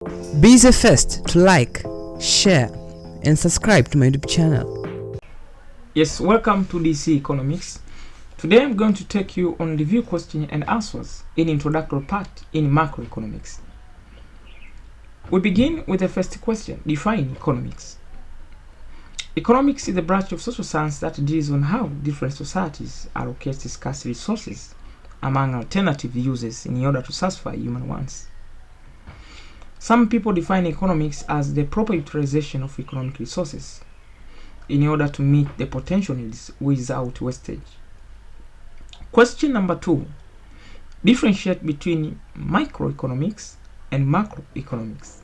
Be the first to like, share, and subscribe to my YouTube channel. Yes, welcome to DC Economics. Today I'm going to take you on review question and answers in introductory part in macroeconomics. We begin with the first question. Define economics. Economics is the branch of social science that deals on how different societies allocate scarce resources among alternative uses in order to satisfy human wants. Some people define economics as the proper utilization of economic resources in order to meet the potential needs without wastage. Question number 2. Differentiate between microeconomics and macroeconomics.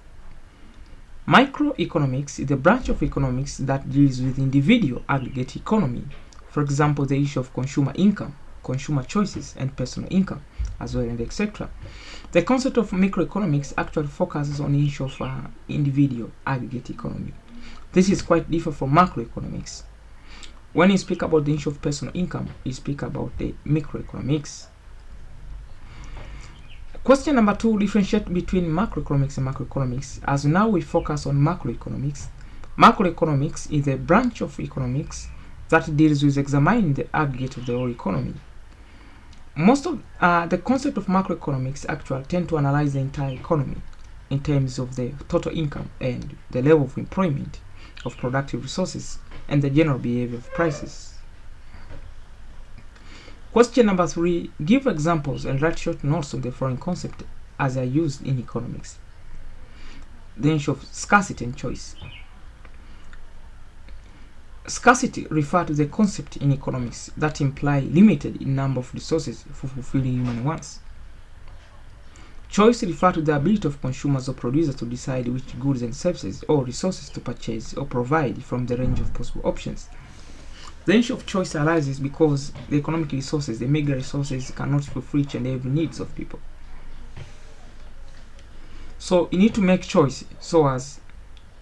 Microeconomics is the branch of economics that deals with individual aggregate economy, for example, the issue of consumer income, consumer choices, and personal income, as well, and etc. The concept of microeconomics actually focuses on the issue of individual aggregate economy. This is quite different from macroeconomics. When you speak about the issue of personal income, you speak about the microeconomics. Question number 2, differentiate between macroeconomics and macroeconomics. As now we focus on macroeconomics. Macroeconomics is a branch of economics that deals with examining the aggregate of the whole economy. Most of the concept of macroeconomics actually tend to analyze the entire economy in terms of the total income and the level of employment of productive resources and the general behavior of prices. Question number 3, give examples and write short notes of the following concept as are used in economics. The issue of scarcity and choice. Scarcity refers to the concept in economics that imply limited in number of resources for fulfilling human wants. Choice refers to the ability of consumers or producers to decide which goods and services or resources to purchase or provide from the range of possible options. The issue of choice arises because the economic resources, the mega resources, cannot fulfill each and every needs of people. So you need to make choice so as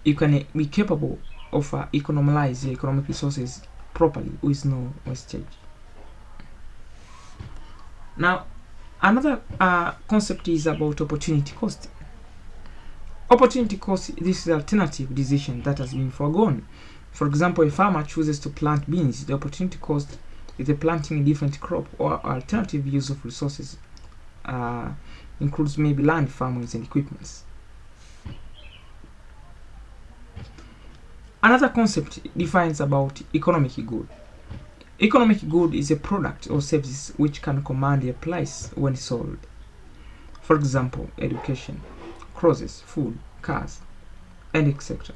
you can be capable of economize the economic resources properly with no wastage. Now, another concept is about opportunity cost. Opportunity cost, this is an alternative decision that has been foregone. For example, a farmer chooses to plant beans. The opportunity cost is the planting a different crop or alternative use of resources. Includes maybe land, farmers, and equipments. Another concept defines about economic good. Economic good is a product or service which can command a price when sold. For example, education, clothes, food, cars, and etc.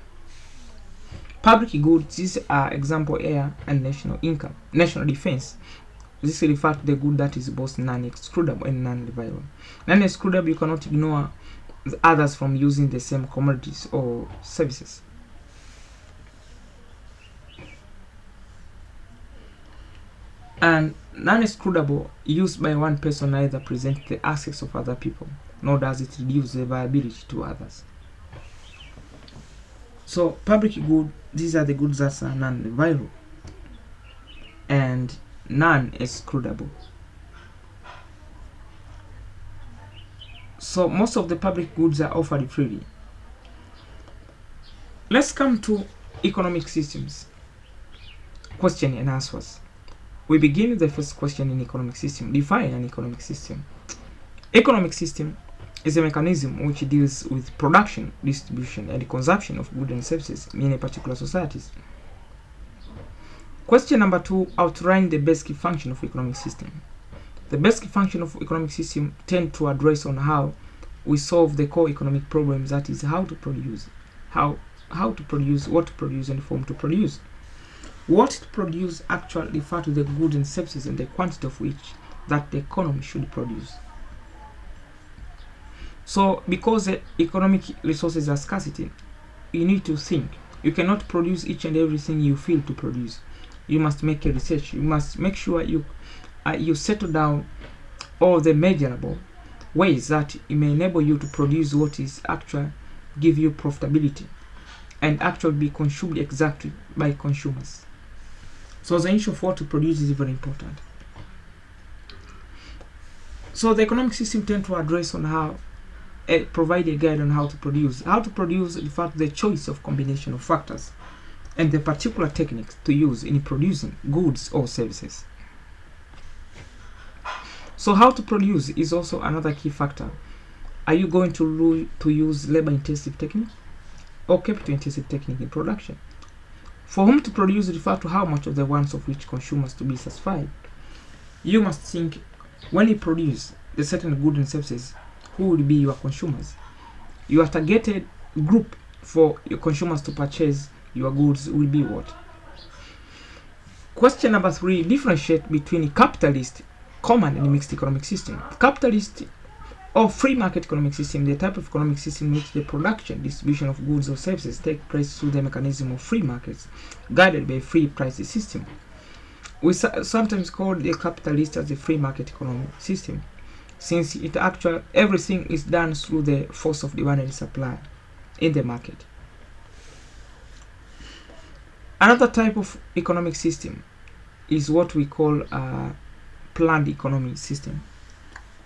Public goods, these are example air and national income, national defense. This refers to the good that is both non-excludable and non-reviewable. Non-excludable, you cannot ignore the others from using the same commodities or services. And non-excludable, used by one person, neither presents the access of other people, nor does it reduce the viability to others. So public good, these are the goods that are non-viable and non-excludable. So most of the public goods are offered freely. Let's come to economic systems. Question and answers. We begin with the first question in economic system. Define an economic system. Economic system is a mechanism which deals with production, distribution, and consumption of goods and services in a particular society. Question number 2, outline the basic function of economic system. The basic function of economic system tend to address on how we solve the core economic problems, that is how to produce, how to produce, what to produce, and form to produce. What to produce actually refers to the goods and services and the quantity of which that the economy should produce. So because the economic resources are scarcity, you need to think. You cannot produce each and everything you feel to produce. You must make a research. You must make sure you settle down all the measurable ways that it may enable you to produce what is actually give you profitability and actually be consumed exactly by consumers. So the issue of what to produce is very important. So the economic system tends to address on how provide a guide on how to produce. How to produce refers to the choice of combination of factors and the particular techniques to use in producing goods or services. So how to produce is also another key factor. Are you going to use labor-intensive technique or capital-intensive technique in production? For whom to produce refers to how much of the wants of which consumers to be satisfied. You must think, when you produce the certain goods and services, who will be your consumers? Your targeted group for your consumers to purchase your goods will be what? Question number 3, differentiate between capitalist, common and mixed economic system. Capitalist or free market economic system, the type of economic system in which the production, distribution of goods or services take place through the mechanism of free markets, guided by a free price system. We sometimes call the capitalist as a free market economic system, since everything is done through the force of demand and supply in the market. Another type of economic system is what we call a planned economic system.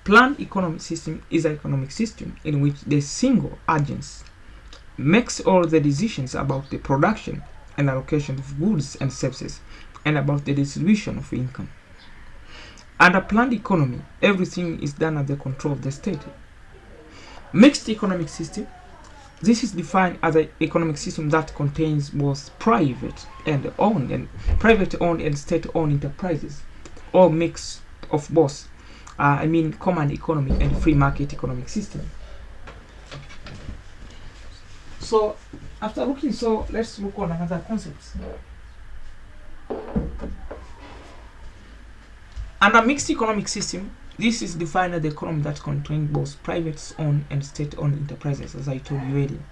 Planned economic system is an economic system in which the single agent makes all the decisions about the production and allocation of goods and services and about the distribution of income. Under planned economy, everything is done under the control of the state. Mixed economic system, this is defined as an economic system that contains both private-owned and state-owned enterprises, or mix of both. Common economy and free market economic system. So, after looking, let's look on another concept. Under mixed economic system, this is defined as the economy that contains both private-owned and state-owned enterprises, as I told you earlier.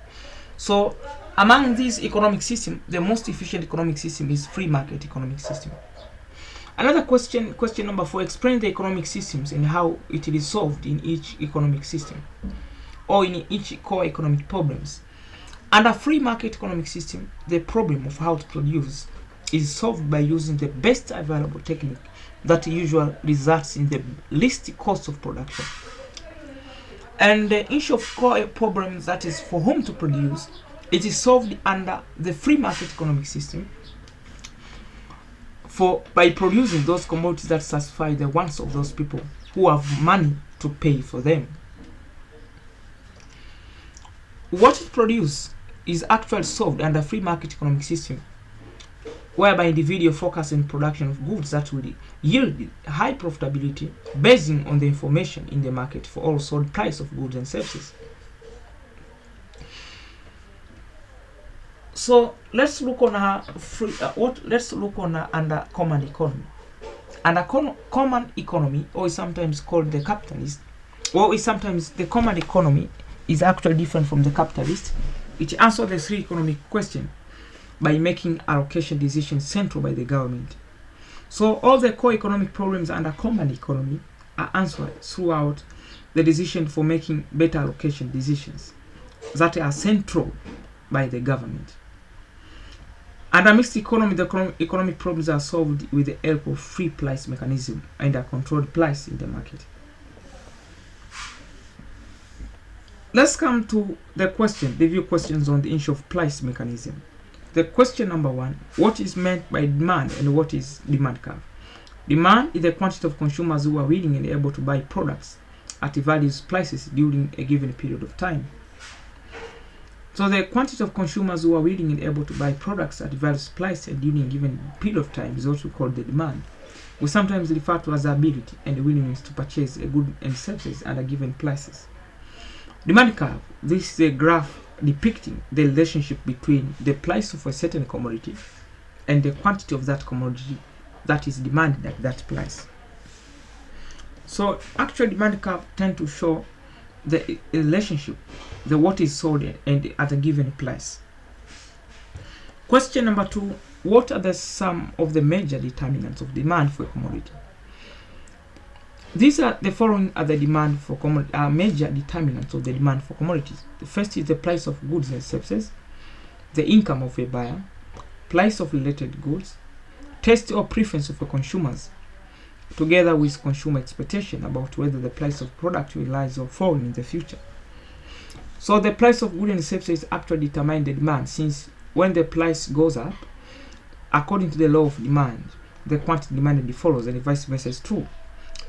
So, among these economic systems, the most efficient economic system is free market economic system. Another question number 4, explain the economic systems and how it is solved in each economic system or in each core economic problems. Under free market economic system, the problem of how to produce is solved by using the best available technique that usually results in the least cost of production. And the issue of core problems, that is for whom to produce, it is solved under the free market economic system by producing those commodities that satisfy the wants of those people who have money to pay for them. What is produced is actually solved under free market economic system, whereby individuals focus on production of goods that will yield high profitability based on the information in the market for all sold price of goods and services. So let's look on under common economy. Under common economy, or is sometimes called the capitalist, or is sometimes the common economy, is actually different from the capitalist. It answers the 3 economic questions by making allocation decisions central by the government. So all the core economic problems under common economy are answered throughout the decision for making better allocation decisions that are central by the government. Under mixed economy, the economic problems are solved with the help of free price mechanism and a controlled price in the market. Let's come to the review questions on the issue of price mechanism. The question number 1, what is meant by demand and what is demand curve? Demand is the quantity of consumers who are willing and able to buy products at various prices during a given period of time. So the quantity of consumers who are willing and able to buy products at various prices and during a given period of time is also called the demand. We sometimes refer to as the ability and the willingness to purchase a good and services at given prices. Demand curve, this is a graph depicting the relationship between the price of a certain commodity and the quantity of that commodity that is demanded at that price. So actual demand curve tend to show the relationship, the what is sold and at a given price. Question number 2, what are some of the major determinants of demand for a commodity? These are the following are the demand for major determinants of the demand for commodities. The first is the price of goods and services, the income of a buyer, price of related goods, taste or preference of the consumers, together with consumer expectation about whether the price of product will rise or fall in the future. So the price of goods and services actually determines the demand, since when the price goes up, according to the law of demand, the quantity demanded follows, and vice versa is true.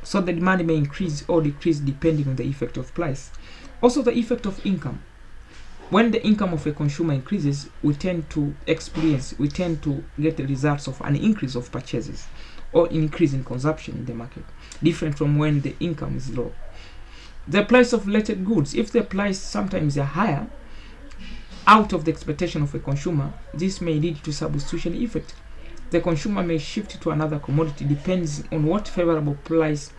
So the demand may increase or decrease depending on the effect of price. Also the effect of income. When the income of a consumer increases, we tend to get the results of an increase of purchases or increase in consumption in the market, different from when the income is low. The price of related goods. If the price sometimes are higher out of the expectation of a consumer, this may lead to substitution effect. The consumer may shift to another commodity, depends on what favorable price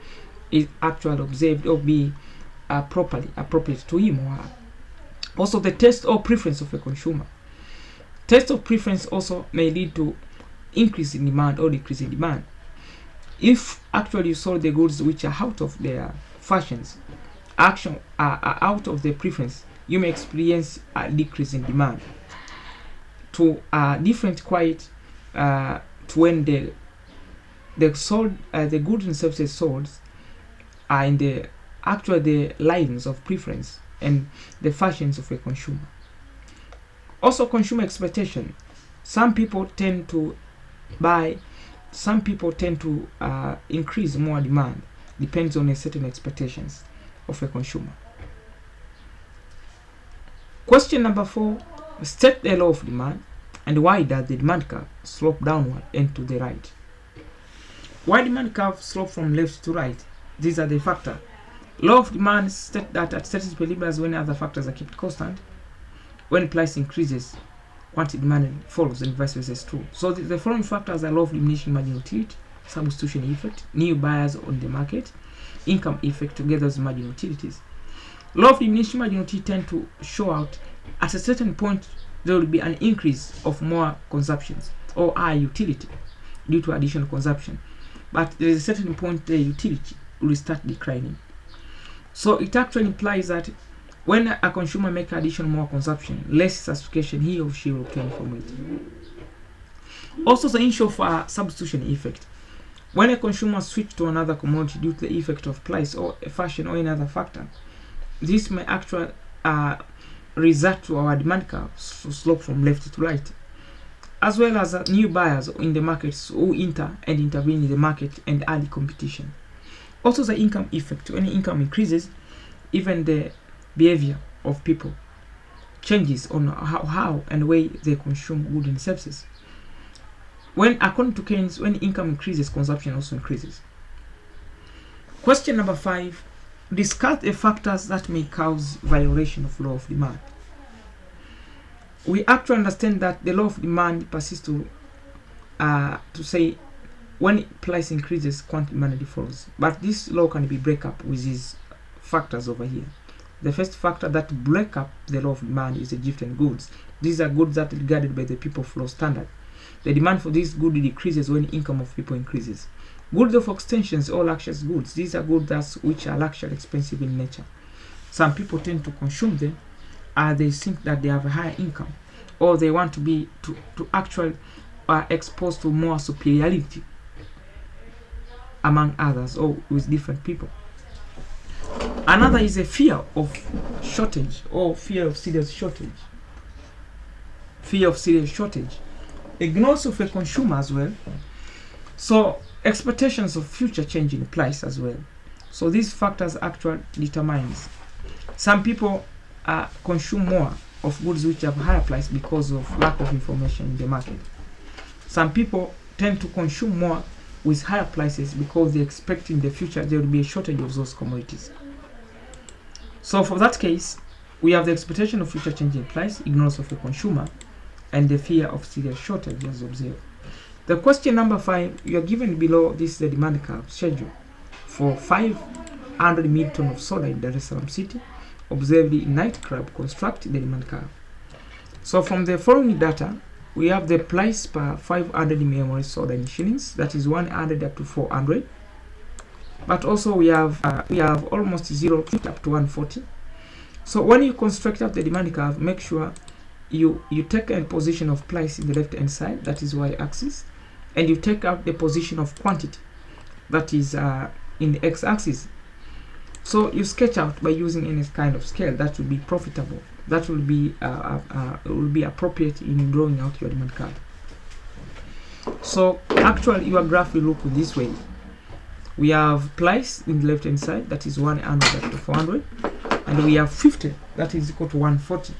is actually observed or be appropriate to him or her. Also the taste or preference of a consumer. Taste or preference also may lead to increase in demand or decrease in demand. If actually you sold the goods which are out of their fashions, are out of their preference, you may experience a decrease in demand. To different quite to when the goods and services sold are in the lines of preference and the fashions of a consumer. Also consumer expectation. Some people tend to increase more demand, depends on a certain expectations of a consumer. Question number 4, state the law of demand and why does the demand curve slope downward and to the right. Why demand curve slope from left to right? These are the factors. Law of demand states that at certain equilibriums, when other factors are kept constant, when price increases, quantity demanded follows, and vice versa is true. So the following factors are law of diminishing marginal utility, substitution effect, new buyers on the market, income effect together with marginal utilities. Law of diminishing marginal utility tend to show out at a certain point there will be an increase of more consumptions or high utility due to additional consumption, but there is a certain point the utility will start declining. So it actually implies that when a consumer makes additional more consumption, less satisfaction he or she will obtain from it. Also the issue of substitution effect. When a consumer switches to another commodity due to the effect of price or a fashion or any other factor, this may actually result to our demand curve slope from left to right, as well as new buyers in the markets who enter and intervene in the market and early competition. Also the income effect. When income increases, even the behavior of people changes on how and where they consume goods and services. According to Keynes, when income increases, consumption also increases. Question number 5, discuss the factors that may cause violation of law of demand. We actually understand that the law of demand persists to say when price increases, quantity demanded follows. But this law can be break up with these factors over here. The first factor that break up the law of demand is the gift and goods. These are goods that are regarded by the people flow standard. The demand for these goods decreases when income of people increases. Goods of extensions or luxurious goods. These are goods which are luxury, expensive in nature. Some people tend to consume them as they think that they have a higher income, or they want to be to actually exposed to more superiority among others or with different people. Another is a fear of shortage or fear of serious shortage. Ignorance of a consumer as well. So expectations of future change in price as well. So these factors actually determines. Some people consume more of goods which have higher price because of lack of information in the market. Some people tend to consume more with higher prices because they expect in the future there will be a shortage of those commodities. So for that case, we have the expectation of future change in price, ignorance of the consumer, and the fear of serious shortage as observed. The question number 5, you are given below this is the demand curve schedule for 500 million of soda in Dar es Salaam city. Observe the nightclub, construct the demand curve. So from the following data, we have the price per 500 ml soda in shillings, that is 100 up to 400. But also we have almost 0 up to 140. So when you construct up the demand curve, make sure you take a position of price in the left hand side, that is y-axis, and you take out the position of quantity, that is in the x-axis. So you sketch out by using any kind of scale that will be profitable, that will be appropriate in drawing out your demand curve. So actually your graph will look this way. We have price in the left hand side, that is 100 to 400, and we have 50, that is equal to 140.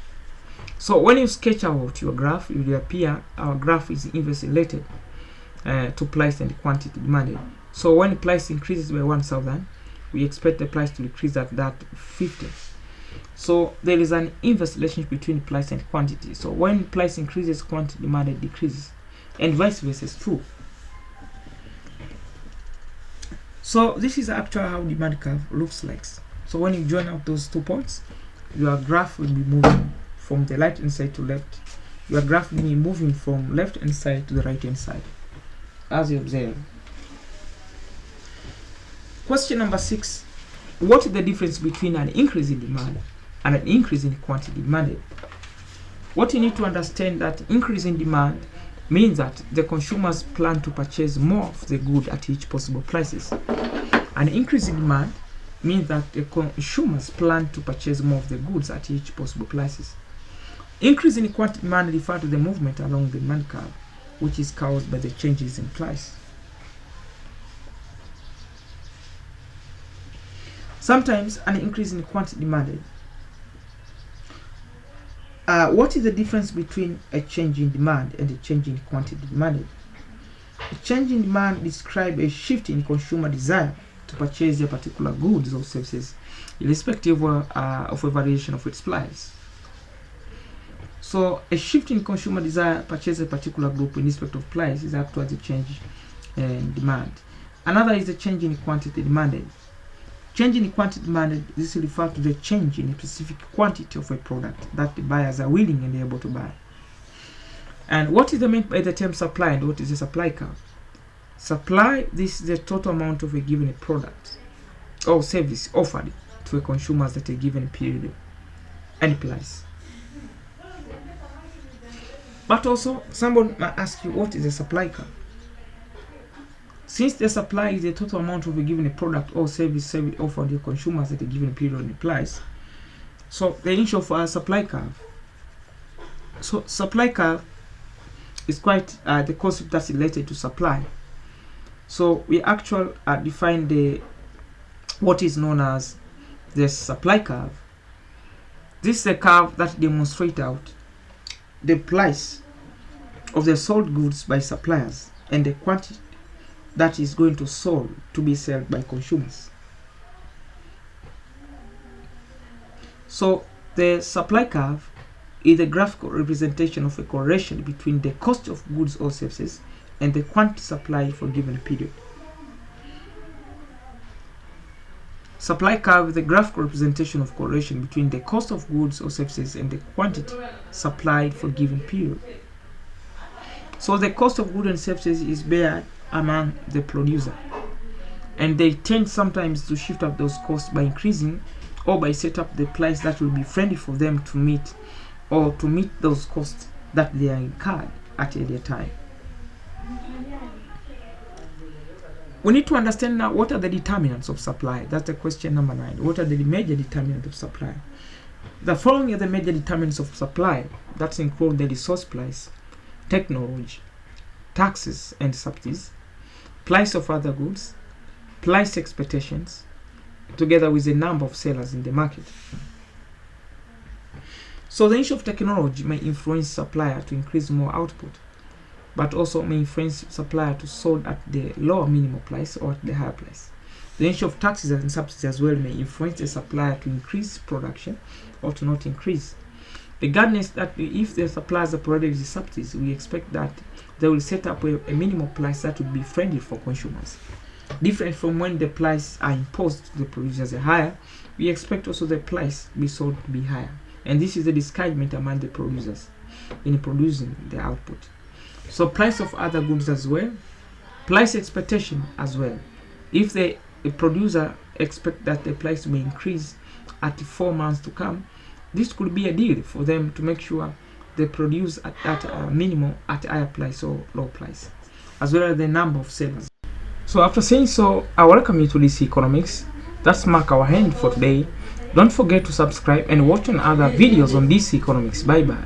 So when you sketch out your graph, it will appear our graph is inversely related to price and quantity demanded. So when the price increases by 1,000, we expect the price to increase at that 50. So there is an inverse relationship between price and quantity. So when price increases, quantity demanded decreases, and vice versa is true. So this is actually how demand curve looks like. So when you join up those 2 points, your graph will be moving from the right hand side to left. Your graph will be moving from left hand side to the right hand side, as you observe. Question number 6. What is the difference between an increase in demand and an increase in quantity demanded? What you need to understand that increase in demand means that the consumers plan to purchase more of the good at each possible prices. An increase in demand means that the consumers plan to purchase more of the goods at each possible prices. Increase in quantity demand refers to the movement along the demand curve, which is caused by the changes in price. Sometimes an increase in quantity demanded. What is the difference between a change in demand and a change in quantity demanded? A change in demand describes a shift in consumer desire to purchase a particular goods or services, irrespective of a variation of its price. So a shift in consumer desire to purchase a particular group in respect of price is actually a change in demand. Another is the change in quantity demanded. Change in quantity demanded, this refers to the change in a specific quantity of a product that the buyers are willing and able to buy. And what is meant by the term supply, and what is the supply curve? Supply, this is the total amount of a given product or service offered to a consumers at a given period and price. But also, someone might ask you, what is a supply curve? Since the supply is the total amount of a given product or service offered to consumers at a given period and price, so the issue of a supply curve. So supply curve is quite the concept that's related to supply. So we actually define what is known as the supply curve. This is a curve that demonstrates out the price of the sold goods by suppliers and the quantity that is going to be sold by consumers. So the supply curve is a graphical representation of a correlation between the cost of goods or services and the quantity supplied for a given period. Supply curve is a graphical representation of correlation between the cost of goods or services and the quantity supplied for a given period. So the cost of goods and services is bear among the producer, and they tend sometimes to shift up those costs by increasing or by set up the price that will be friendly for them to meet those costs that they are incurred at earlier time. We need to understand now what are the determinants of supply. That's the question number 9. What are the major determinants of supply? The following are the major determinants of supply. That include the resource price, technology, taxes and subsidies, price of other goods, price expectations, together with the number of sellers in the market. So the issue of technology may influence supplier to increase more output, but also may influence supplier to sold at the lower minimum price or at the higher price. The issue of taxes and subsidies as well may influence the supplier to increase production or to not increase. Regardless that if the suppliers are provided with subsidies, we expect that they will set up a minimum price that would be friendly for consumers. Different from when the price are imposed to the producers are higher, we expect also the price be sold to be higher. And this is a discouragement among the producers in producing the output. So price of other goods as well, price expectation as well. If the producer expect that the price may increase at 4 months to come, this could be a deal for them to make sure they produce at a minimum at a higher price or low price, as well as the number of sellers. So after saying so, I welcome you to DC Economics. That's mark our hand for today. Don't forget to subscribe and watch on other videos on DC Economics. Bye bye.